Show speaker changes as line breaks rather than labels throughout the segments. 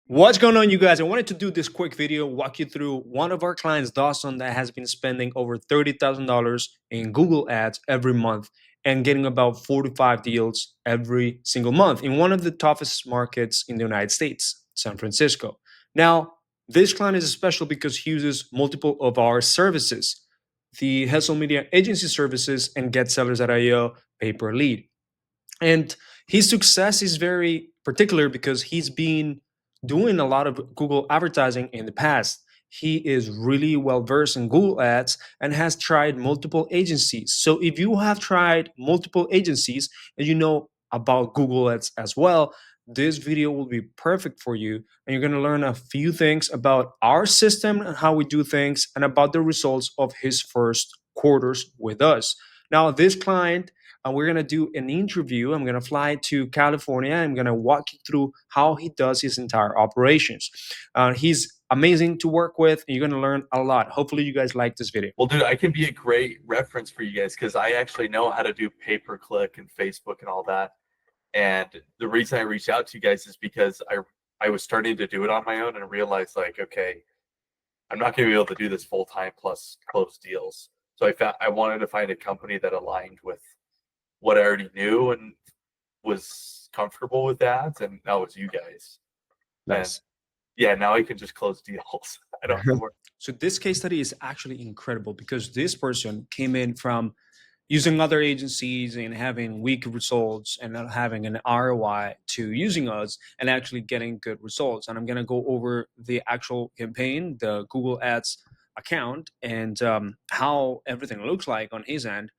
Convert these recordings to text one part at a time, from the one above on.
What's going on, you guys? I wanted to do this quick video, walk you through one of our clients, Dawson, that has been spending over $30,000 in Google Ads every month and getting about 45 deals every single month in one of the toughest markets in the United States, San Francisco. Now, this client is special because he uses multiple of our services, the Hustle Media Agency services and GetSellers.io pay per lead. And his success is very particular because he's been doing a lot of Google advertising in the past. He is really well versed in Google Ads and has tried multiple agencies. So if you have tried multiple agencies and you know about Google Ads as well, this video will be perfect for you. And you're going to learn a few things about our system and how we do things and about the results of his first quarters with us. Now, this client, we're going to do an interview. I'm going to fly to California. I'm going to walk you through how he does his entire operations. He's amazing to work with. And you're going to learn a lot. Hopefully you guys like this video.
Well, dude, I can be a great reference for you guys because I actually know how to do pay-per-click and Facebook and all that. And the reason I reached out to you guys is because I was starting to do it on my own and realized like, okay, I'm not going to be able to do this full time plus close deals. So I wanted to find a company that aligned with what I already knew and was comfortable with that, and that was you guys.
Nice.
And yeah, now I can just close deals. I don't have to worry.
So this case study is actually incredible because this person came in from using other agencies and having weak results and not having an ROI to using us and actually getting good results. And I'm going to go over the actual campaign, the Google Ads account, and how everything looks like on his end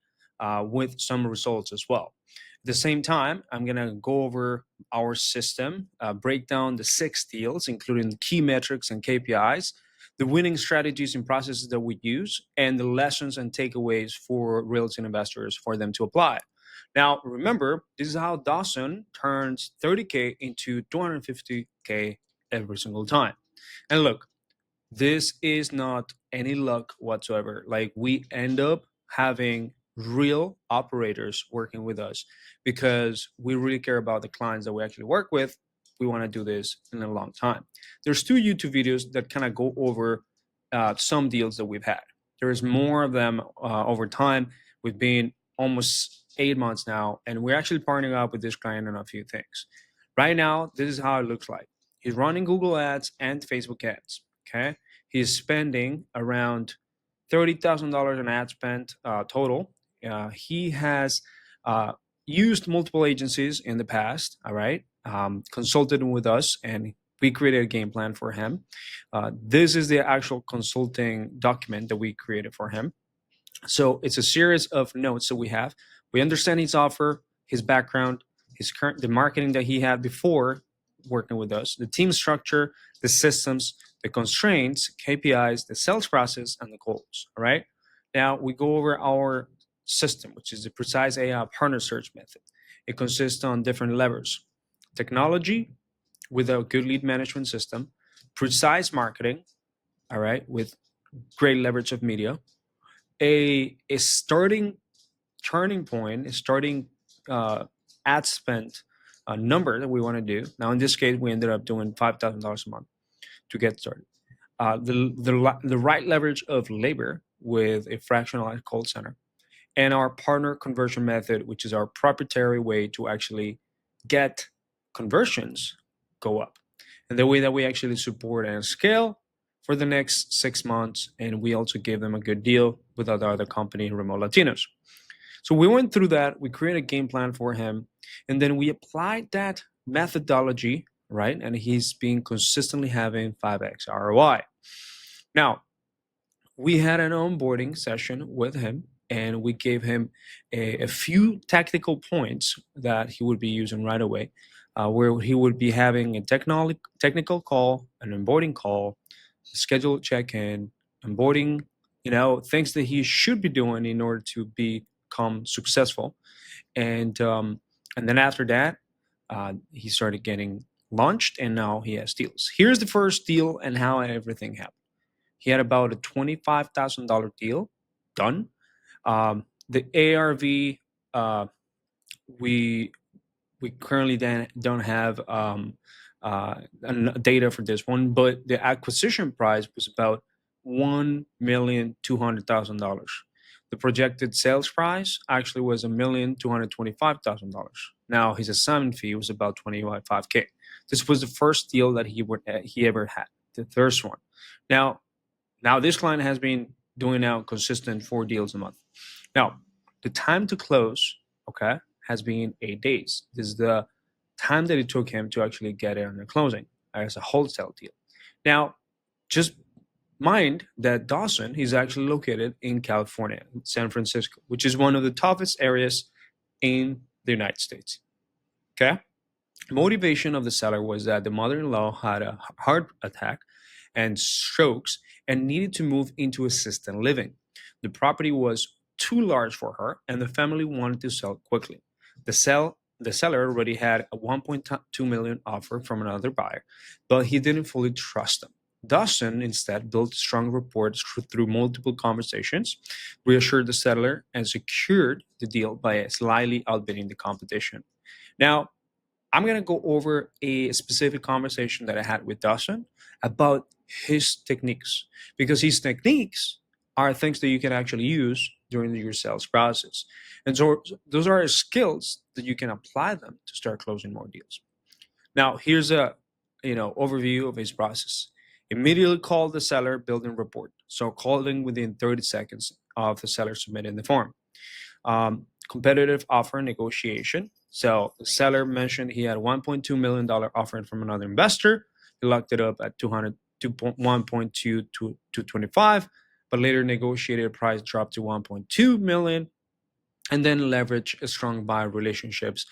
with some results as well. At the same time, I'm going to go over our system, break down the 6 deals, including the key metrics and KPIs, the winning strategies and processes that we use, and the lessons and takeaways for real estate investors for them to apply. Now, remember, this is how Dawson turns 30K into 250K every single time. And look, this is not any luck whatsoever. Like, we end up having real operators working with us because we really care about the clients that we actually work with. We want to do this in a long time. There's 2 YouTube videos that kind of go over some deals that we've had. There's more of them over time. We've been almost 8 months now, and we're actually partnering up with this client on a few things. Right now, this is how it looks like. He's running Google Ads and Facebook Ads. Okay, he's spending around $30,000 in ad spend total. He has used multiple agencies in the past. All right, consulted with us, and we created a game plan for him. This is the actual consulting document that we created for him. So it's a series of notes that we have. We understand his offer, his background, the marketing that he had before working with us, the team structure, the systems, the constraints, KPIs, the sales process, and the goals. All right. Now we go over our system, which is the precise AI partner search method. It consists on different levers: technology with a good lead management system, precise marketing, all right, with great leverage of media, a starting turning point, a starting ad spend number that we want to do. Now, in this case, we ended up doing $5,000 a month to get started. The right leverage of labor with a fractionalized call center, and our partner conversion method, which is our proprietary way to actually get conversions go up, and the way that we actually support and scale for the next 6 months. And we also gave them a good deal with our other company, Remote Latinos. So we went through that, we created a game plan for him, and then we applied that methodology, right? And he's been consistently having 5x ROI. Now, we had an onboarding session with him, and we gave him a few tactical points that he would be using right away, where he would be having a technical call, an onboarding call, scheduled check-in, onboarding, things that he should be doing in order to become successful. And then after that, he started getting launched, and now he has deals. Here's the first deal and how everything happened. He had about a $25,000 deal done. The ARV, we currently don't have data for this one, but the acquisition price was about $1,200,000. The projected sales price actually was $1,225,000. Now his assignment fee was about 25K. This was the first deal that he ever had, the first one. Now this client has been doing now consistent 4 deals a month. Now the time to close, okay, has been 8 days. This is the time that it took him to actually get it on the closing as a wholesale deal. Now, just mind that Dawson is actually located in California, San Francisco, which is one of the toughest areas in the United States. Okay? Motivation of the seller was that the mother-in-law had a heart attack and strokes and needed to move into assisted living. The property was too large for her, and the family wanted to sell quickly. The seller already had a 1.2 million offer from another buyer, but he didn't fully trust them. Dawson instead built strong rapport through multiple conversations, reassured the seller, and secured the deal by slightly outbidding the competition. Now, I'm going to go over a specific conversation that I had with Dawson about his techniques, because his techniques are things that you can actually use during your sales process. And so those are skills that you can apply them to start closing more deals. Now, here's a overview of his process. Immediately call the seller, building rapport. So calling within 30 seconds of the seller submitting the form. Competitive offer negotiation. So the seller mentioned he had $1.2 million offering from another investor. He locked it up at 1.2 to 225, but later negotiated price dropped to 1.2 million, and then leverage strong buyer relationships,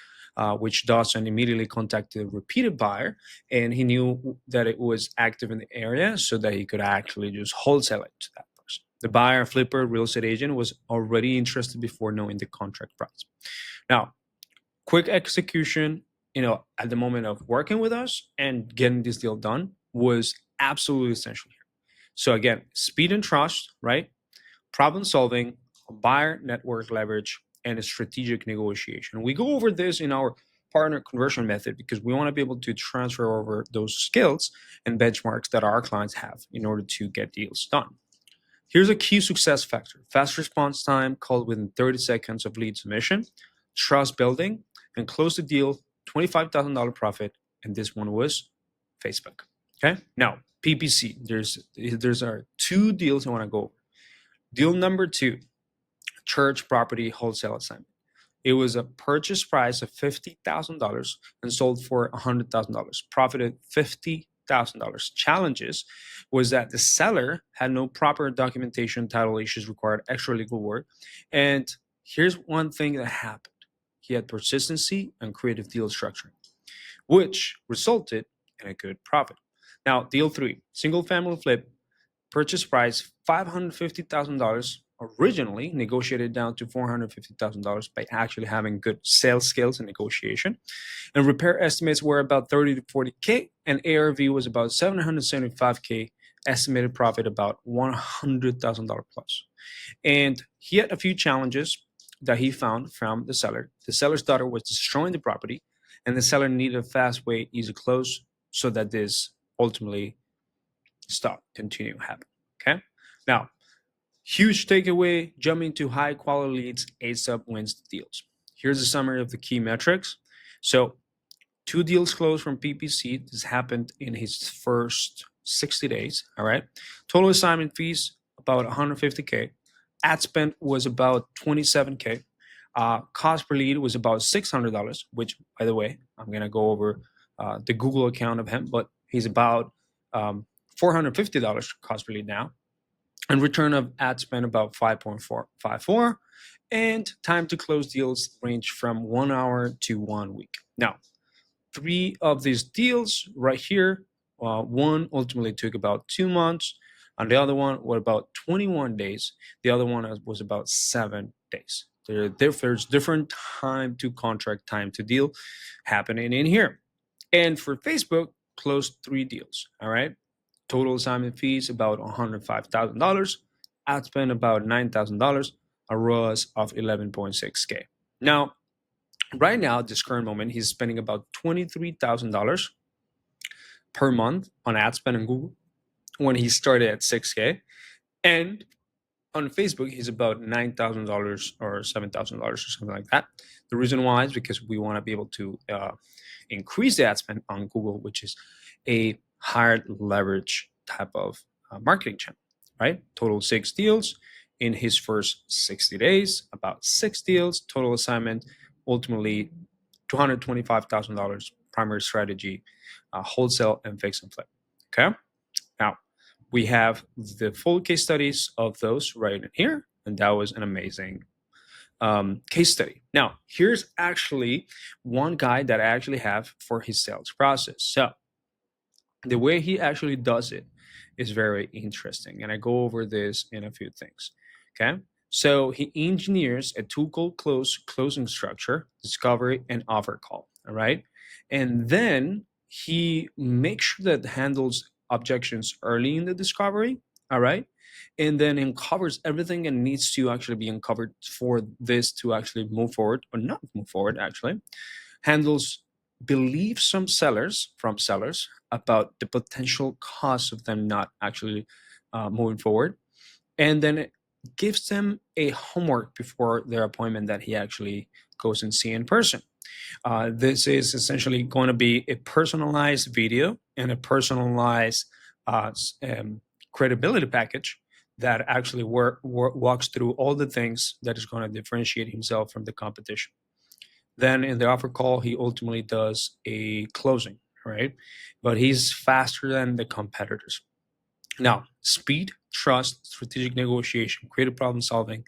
which Dawson immediately contacted a repeated buyer, and he knew that it was active in the area so that he could actually just wholesale it to that person. The buyer, flipper, real estate agent was already interested before knowing the contract price. Now, quick execution, at the moment of working with us and getting this deal done was absolutely essential here. So again, speed and trust, right? Problem solving, buyer network leverage, and a strategic negotiation. We go over this in our partner conversion method because we want to be able to transfer over those skills and benchmarks that our clients have in order to get deals done. Here's a key success factor: fast response time, called within 30 seconds of lead submission, trust building, and close the deal, $25,000 profit, and this one was Facebook. Okay, now PPC. There's our 2 deals I want to go over. Deal number 2, church property wholesale assignment. It was a purchase price of $50,000 and sold for $100,000. Profited $50,000. Challenges was that the seller had no proper documentation, title issues, required extra legal work. And here's one thing that happened: he had persistency and creative deal structuring, which resulted in a good profit. Now, deal 3, single family flip, purchase price $550,000, originally negotiated down to $450,000 by actually having good sales skills and negotiation. And repair estimates were about 30 to 40K, and ARV was about 775K, estimated profit about $100,000 plus. And he had a few challenges that he found from the seller. The seller's daughter was destroying the property, and the seller needed a fast way, easy close, so that this ultimately continue happen. Okay. Now, huge takeaway: jumping to high quality leads ASAP wins the deals. Here's a summary of the key metrics. So 2 deals closed from PPC. This happened in his first 60 days. All right. Total assignment fees about 150K. Ad spend was about 27K. Cost per lead was about $600, which, by the way, I'm going to go over the Google account of him, but he's about $450 cost per lead now. And return of ad spend about 5.454. And time to close deals range from 1 hour to 1 week. Now, 3 of these deals right here, one ultimately took about 2 months, and the other one was about 21 days. The other one was about 7 days. There's different time to contract, time to deal happening in here. And for Facebook, closed 3 deals. All right. Total assignment fees about $105,000. Ad spend about $9,000. A ROAS of 11.6K. Now, right now, at this current moment, he's spending about $23,000 per month on ad spend on Google when he started at 6K. And on Facebook, he's about $9,000 or $7,000 or something like that. The reason why is because we want to be able to increase the ad spend on Google, which is a higher leverage type of marketing channel, right? Total 6 deals in his first 60 days, about 6 deals, total assignment, ultimately $225,000 primary strategy, wholesale and fix and flip. Okay. Now, we have the full case studies of those right in here, and that was an amazing case study. Now, here's actually one guide that I actually have for his sales process. So the way he actually does it is very interesting, and I go over this in a few things. Okay. So he engineers a two-call closing structure, discovery and offer call. All right. And then he makes sure that handles objections early in the discovery. All right. And then uncovers everything that needs to actually be uncovered for this to actually move forward or not move forward, actually. Handles beliefs from sellers about the potential cost of them not actually moving forward. And then it gives them a homework before their appointment that he actually goes and see in person. This is essentially going to be a personalized video and a personalized credibility package that actually walks through all the things that is going to differentiate himself from the competition. Then in the offer call, he ultimately does a closing, right? But he's faster than the competitors. Now, speed, trust, strategic negotiation, creative problem solving,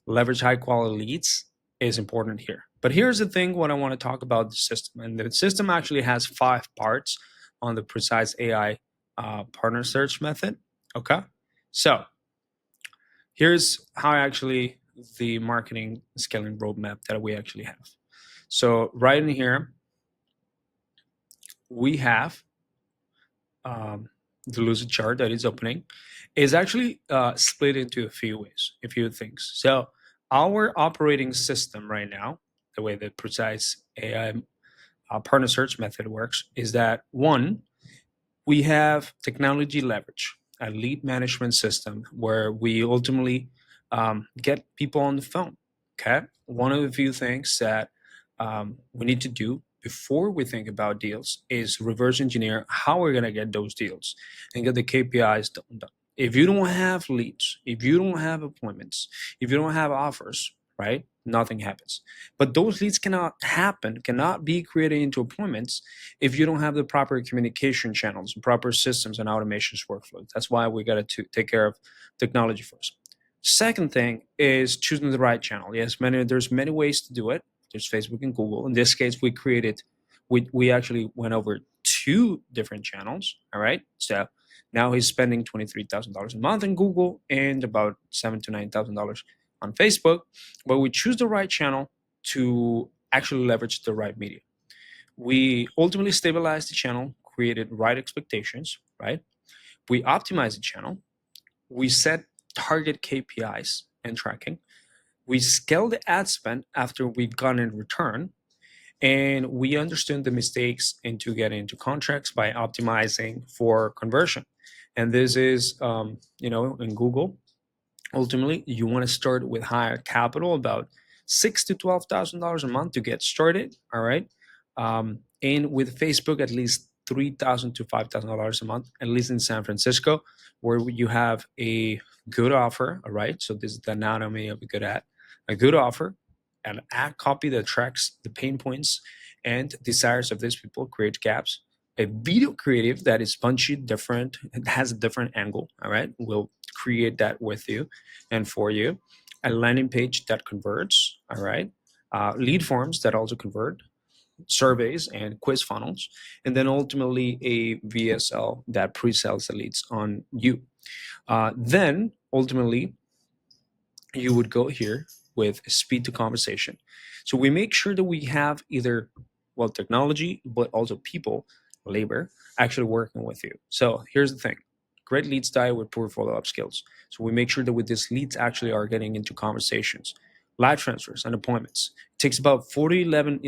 leverage high quality leads is important here. But here's the thing, what I want to talk about the system. And the system actually has 5 parts on the Precise AI partner search method. Okay. So here's how actually the marketing scaling roadmap that we actually have. So right in here, we have the lucid chart that is opening is actually split into a few things. So our operating system right now, the way the Precise AI partner search method works is that one, we have technology leverage, a lead management system where we ultimately get people on the phone. Okay. One of the few things that we need to do before we think about deals is reverse engineer how we're going to get those deals and get the KPIs done. If you don't have leads, if you don't have appointments, if you don't have offers, right, nothing happens. But those leads cannot be created into appointments if you don't have the proper communication channels, proper systems and automations workflows. That's why we got to take care of technology first. Second thing is choosing the right channel. Yes, there's many ways to do it. There's Facebook and Google. In this case, we actually went over 2 different channels. All right. So now he's spending $23,000 a month in Google and about $7,000 to $9,000 on Facebook. But we choose the right channel to actually leverage the right media. We ultimately stabilize the channel, created right expectations, right? We optimize the channel. We set target KPIs and tracking. We scale the ad spend after we got in return, and we understand the mistakes into getting into contracts by optimizing for conversion. And this is, in Google, ultimately, you want to start with higher capital, about $6,000 to $12,000 a month to get started. All right, and with Facebook, at least $3,000 to $5,000 a month, at least in San Francisco, where you have a good offer. All right, so this is the anatomy of a good ad. A good offer, an ad copy that tracks the pain points and desires of these people, create gaps. A video creative that is punchy, different, it has a different angle. All right, we'll create that with you and for you. A landing page that converts. All right, lead forms that also convert, surveys and quiz funnels, and then ultimately a VSL that pre-sells the leads on you. Then ultimately, you would go here with speed to conversation. So we make sure that we have either, well, technology, but also people, labor, actually working with you. So here's the thing. Great leads die with poor follow-up skills. So we make sure that with these leads actually are getting into conversations, live transfers, and appointments. It takes about 11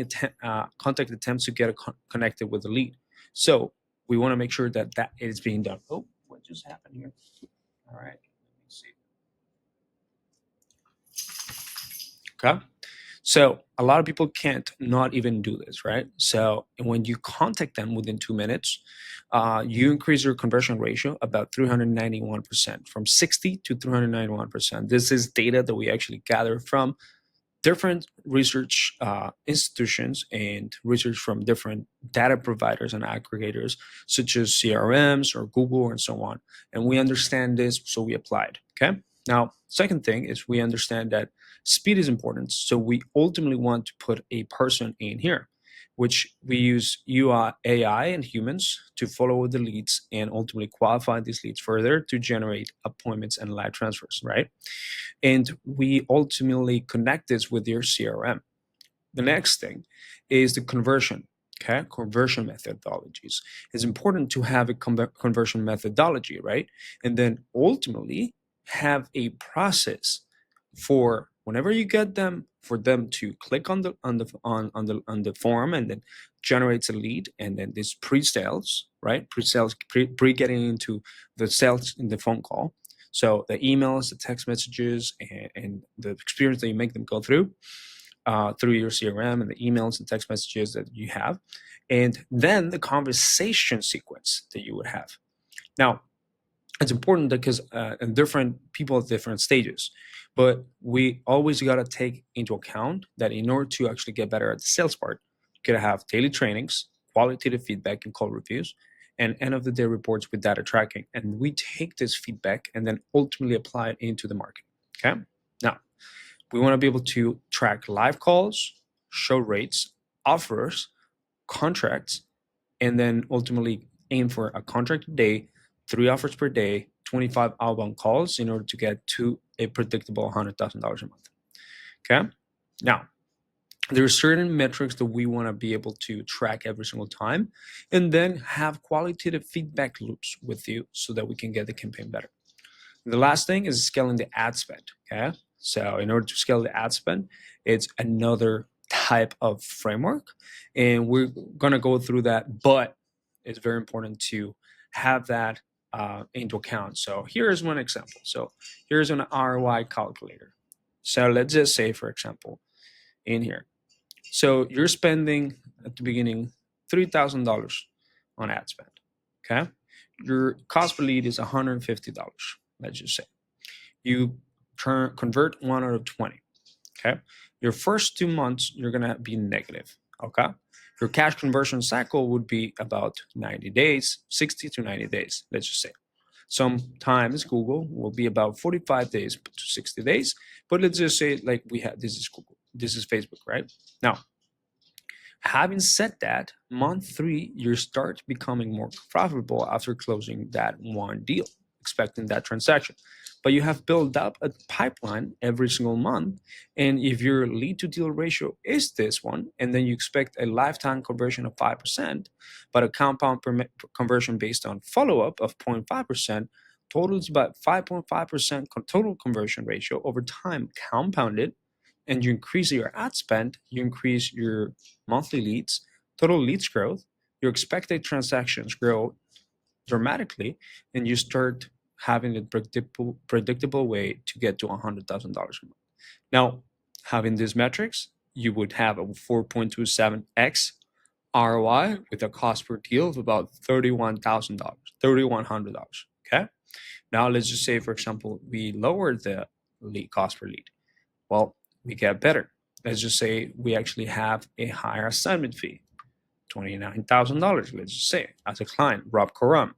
contact attempts to get connected with the lead. So we want to make sure that that is being done. Oh, what just happened here? All right, let me see. Okay. So a lot of people can't not even do this, right? So when you contact them within 2 minutes, you increase your conversion ratio about 391% from 60 to 391%. This is data that we actually gather from different research institutions and research from different data providers and aggregators, such as CRMs or Google and so on. And we understand this, so we applied. Okay. Now, second thing is we understand that speed is important. So we ultimately want to put a person in here, which we use UI, AI and humans to follow the leads and ultimately qualify these leads further to generate appointments and live transfers, right? And we ultimately connect this with your CRM. The next thing is the conversion. Okay, conversion methodologies. It's important to have a conversion methodology, right? And then ultimately have a process for whenever you get them, for them to click on the form and then generates a lead, and then this pre-sales, right? Pre-sales, pre getting into the sales in the phone call. So the emails, the text messages, and the experience that you make them go through your CRM and the emails and text messages that you have, and then the conversation sequence that you would have. Now, it's important because different people at different stages, but we always got to take into account that in order to actually get better at the sales part, you got to have daily trainings, qualitative feedback, and call reviews, and end of the day reports with data tracking. And we take this feedback and then ultimately apply it into the market. Okay. Now, we want to be able to track live calls, show rates, offers, contracts, and then ultimately aim for a contract a day, 3 offers per day, 25 outbound calls in order to get to a predictable $100,000 a month. Okay. Now, there are certain metrics that we want to be able to track every single time and then have qualitative feedback loops with you so that we can get the campaign better. The last thing is scaling the ad spend. Okay. So in order to scale the ad spend, it's another type of framework. And we're going to go through that, but it's very important to have that into account. So here's one example. So here's an ROI calculator. So let's just say, for example, in here. So you're spending at the beginning $3,000 on ad spend. Okay. Your cost per lead is $150. Let's just say you convert 1 out of 20. Okay. Your first 2 months, you're going to be negative. Okay. Your cash conversion cycle would be about 90 days, 60 to 90 days, let's just say. Sometimes Google will be about 45 days to 60 days, but let's just say like we have, this is Google, this is Facebook, right? Now, having said that, month 3, you start becoming more profitable after closing that one deal, expecting that transaction. But you have built up a pipeline every single month. And if your lead to deal ratio is this one, and then you expect a lifetime conversion of 5%, but a compound conversion based on follow up of 0.5%, totals about 5.5% total conversion ratio over time, compounded, and you increase your ad spend, you increase your monthly leads, total leads growth, your expected transactions grow dramatically, and you start having a predictable way to get to $100,000 a month. Now, having these metrics, you would have a 4.27x ROI with a cost per deal of about $31,000, $3,100. Okay. Now, let's just say, for example, we lower the lead cost per lead. Well, we get better. Let's just say we actually have a higher assignment fee, $29,000, let's just say, as a client, Rob Coram.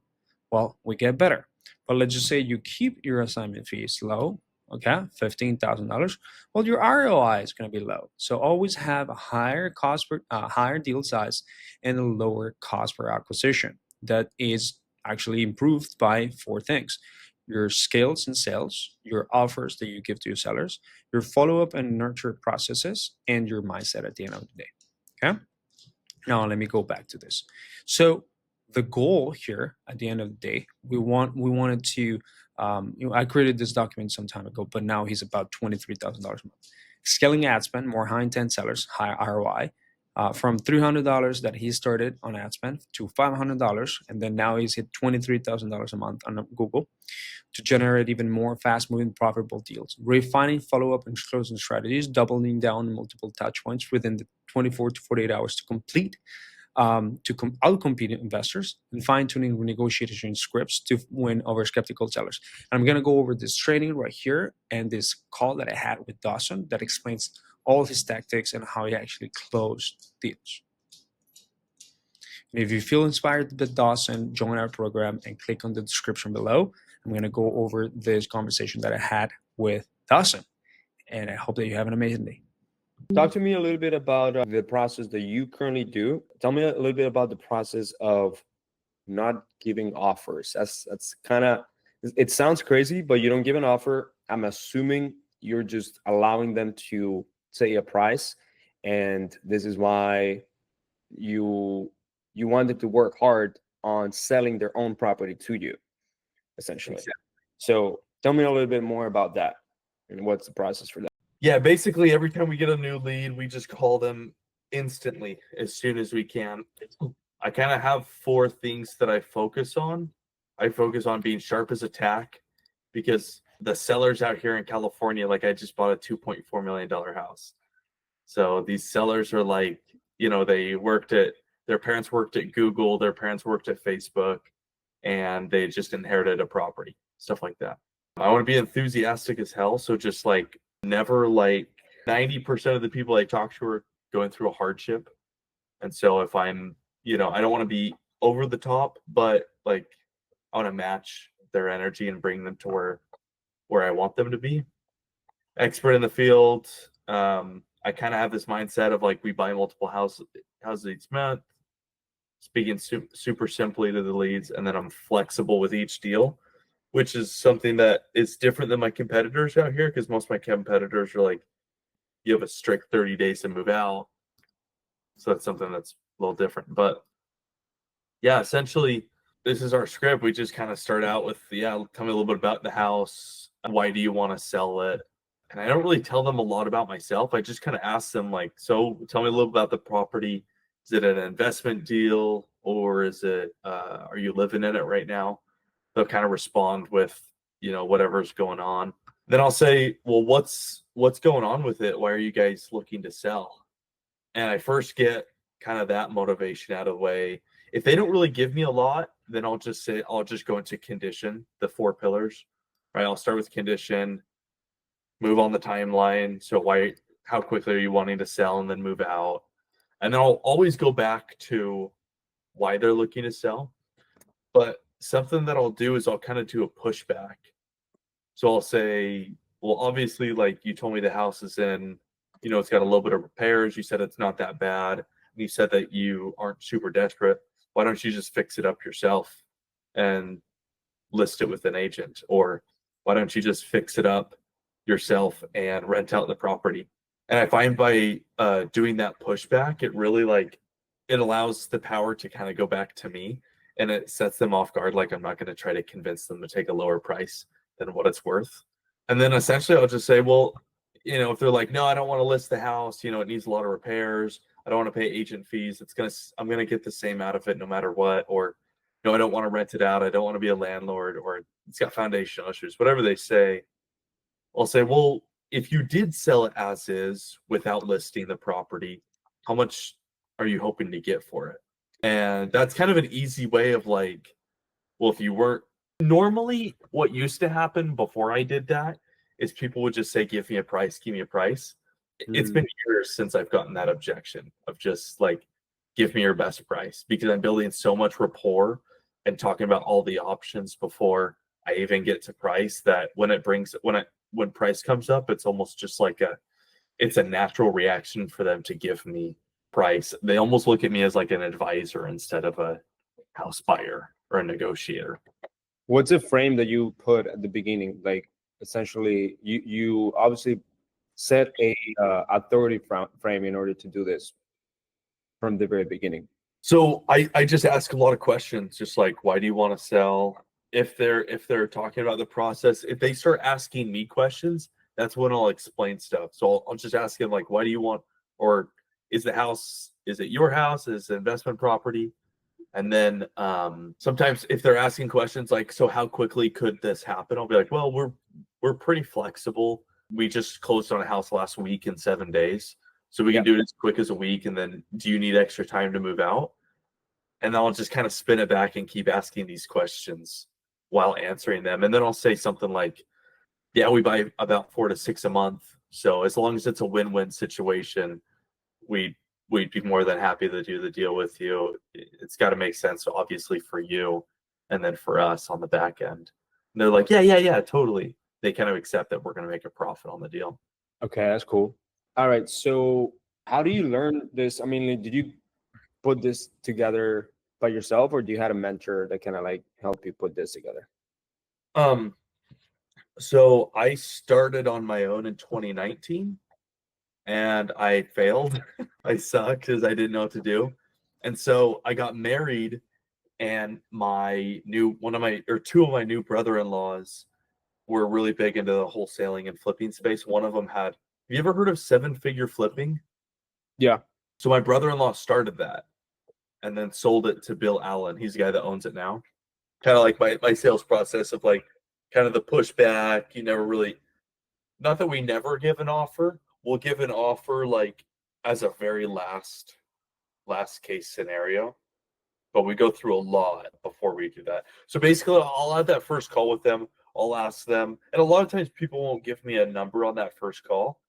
Well, we get better. But let's just say you keep your assignment fees low, okay, $15,000. Well, your ROI is going to be low. So always have a higher cost per, higher deal size and a lower cost per acquisition. That is actually improved by 4 things: your skills and sales, your offers that you give to your sellers, your follow-up and nurture processes, and your mindset at the end of the day. Okay. Now let me go back to this. So the goal here at the end of the day, we wanted to, I created this document some time ago, but now he's about $23,000 a month. Scaling ad spend, more high intent sellers, high ROI, from $300 that he started on ad spend to $500, and then now he's hit $23,000 a month on Google to generate even more fast-moving, profitable deals. Refining follow-up and closing strategies, doubling down on multiple touch points within the 24 to 48 hours to complete outcompete investors, and fine-tuning renegotiation scripts to win over skeptical sellers. And I'm going to go over this training right here and this call that I had with Dawson that explains all his tactics and how he actually closed deals. And if you feel inspired with Dawson, join our program and click on the description below. I'm going to go over this conversation that I had with Dawson, and I hope that you have an amazing day.
Talk to me a little bit about the process that you currently do. Tell me a little bit about the process of not giving offers. That's kind of, it sounds crazy, but you don't give an offer. I'm assuming you're just allowing them to say a price, and this is why you wanted to work hard on selling their own property to you, essentially. Exactly. So tell me a little bit more about that and what's the process for that.
Yeah, basically every time we get a new lead, we just call them instantly as soon as we can. I kind of have 4 things that I focus on. I focus on being sharp as a tack, because the sellers out here in California, like I just bought a $2.4 million house. So these sellers are like, their parents worked at Google, their parents worked at Facebook, and they just inherited a property, stuff like that. I want to be enthusiastic as hell. So just like, never, like 90% of the people I talk to are going through a hardship. And so if I'm, I don't want to be over the top, but like I want to match their energy and bring them to where I want them to be. Expert in the field. I kind of have this mindset of like, we buy multiple houses each month, speaking super simply to the leads, and then I'm flexible with each deal, which is something that is different than my competitors out here, because most of my competitors are like, you have a strict 30 days to move out. So that's something that's a little different. But yeah, essentially, this is our script. We just kind of start out with, tell me a little bit about the house. Why do you want to sell it? And I don't really tell them a lot about myself. I just kind of ask them like, so tell me a little about the property. Is it an investment deal, or is it, are you living in it right now? They'll kind of respond with, whatever's going on. Then I'll say, well, what's going on with it? Why are you guys looking to sell? And I first get kind of that motivation out of the way. If they don't really give me a lot, then I'll just go into condition, the 4 pillars, right? I'll start with condition, move on the timeline. So how quickly are you wanting to sell, and then move out? And then I'll always go back to why they're looking to sell. But something that I'll do is I'll kind of do a pushback. So I'll say, well, obviously, like you told me the house is in, it's got a little bit of repairs. You said it's not that bad. And you said that you aren't super desperate. Why don't you just fix it up yourself and list it with an agent? Or why don't you just fix it up yourself and rent out the property? And I find by doing that pushback, it really it allows the power to kind of go back to me, and it sets them off guard. Like, I'm not going to try to convince them to take a lower price than what it's worth. And then essentially I'll just say, well, if they're like, no, I don't want to list the house, it needs a lot of repairs, I don't want to pay agent fees, I'm going to get the same out of it no matter what. Or, I don't want to rent it out, I don't want to be a landlord, or it's got foundational issues, whatever they say. I'll say, well, if you did sell it as is without listing the property, how much are you hoping to get for it? And that's kind of an easy way of like, well, if you weren't, normally what used to happen before I did that is people would just say, give me a price, give me a price. It's been years since I've gotten that objection of just like, give me your best price, because I'm building so much rapport and talking about all the options before I even get to price, that when price comes up, it's almost just like it's a natural reaction for them to give me price. They almost look at me as like an advisor instead of a house buyer or a negotiator.
What's a frame that you put at the beginning? Like, essentially, you obviously set a authority frame in order to do this from the very beginning.
So I just ask a lot of questions, just like, why do you want to sell? If they're talking about the process, if they start asking me questions, that's when I'll explain stuff. So I'll just ask them like, why do you want, or is the house is it your house? Is it investment property? And then sometimes if they're asking questions like, so how quickly could this happen? I'll be like, well, we're pretty flexible. We just closed on a house last week in 7 days. So we can do it as quick as a week. And then do you need extra time to move out? And I'll just kind of spin it back and keep asking these questions while answering them. And then I'll say something like, yeah, we buy about 4 to 6 a month. So as long as it's a win-win situation, we'd be more than happy to do the deal with you. It's got to make sense, obviously, for you and then for us on the back end. And they're like, yeah, totally. They kind of accept that we're going to make a profit on the deal.
Okay, that's cool. All right. So how do you learn this? I mean, did you put this together by yourself, or do you have a mentor that kind of like help you put this together?
So I started on my own in 2019 and I failed. I sucked because I didn't know what to do. And so I got married, and two of my new brother-in-laws were really big into the wholesaling and flipping space. One of them have you ever heard of 7-figure flipping?
Yeah.
So my brother-in-law started that and then sold it to Bill Allen. He's the guy that owns it now. Kind of like my sales process of like kind of the pushback. You never really, not that we never give an offer. We'll give an offer like as a very last case scenario, but we go through a lot before we do that. So basically, I'll have that first call with them. I'll ask them, and a lot of times people won't give me a number on that first call,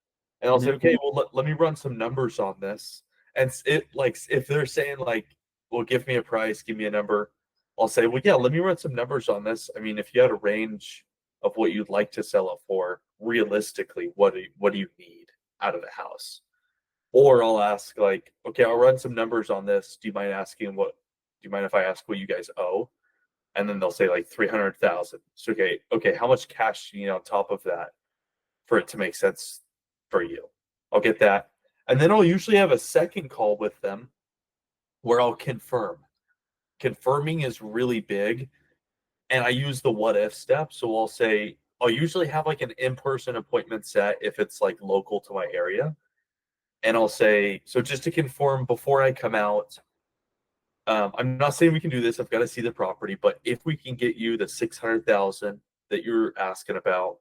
and I'll say, okay, well, let me run some numbers on this. And it like if they're saying like, well, give me a price, give me a number, I'll say, well, yeah, let me run some numbers on this. I mean, if you had a range of what you'd like to sell it for, realistically, what do you need out of the house? Or I'll ask like, okay, I'll run some numbers on this. Do you mind if I ask what you guys owe? And then they'll say like 300,000. So okay, how much cash do you need on top of that for it to make sense for you? I'll get that. And then I'll usually have a second call with them where I'll confirm. Confirming is really big. And I use the what if step. So I'll usually have like an in-person appointment set if it's like local to my area. And I'll say, so just to confirm before I come out, I'm not saying we can do this. I've got to see the property, but if we can get you the 600,000 that you're asking about,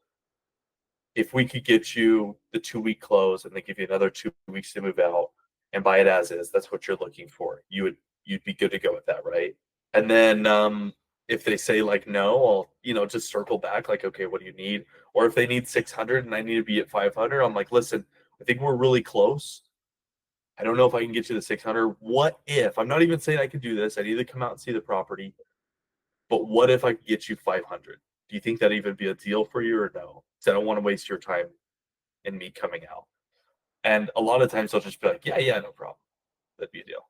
if we could get you the 2-week close and then give you another 2 weeks to move out and buy it as is, that's what you're looking for. You'd be good to go with that, right? And then if they say like no, I'll just circle back like, okay, what do you need? Or if they need 600 and I need to be at 500, I'm like, listen, I think we're really close. I don't know if I can get you the 600. What if, I'm not even saying I can do this. I need to come out and see the property. But what if I could get you 500? Do you think that'd even be a deal for you or no? Because I don't want to waste your time in me coming out. And a lot of times they'll just be like, yeah, no problem. That'd be a deal.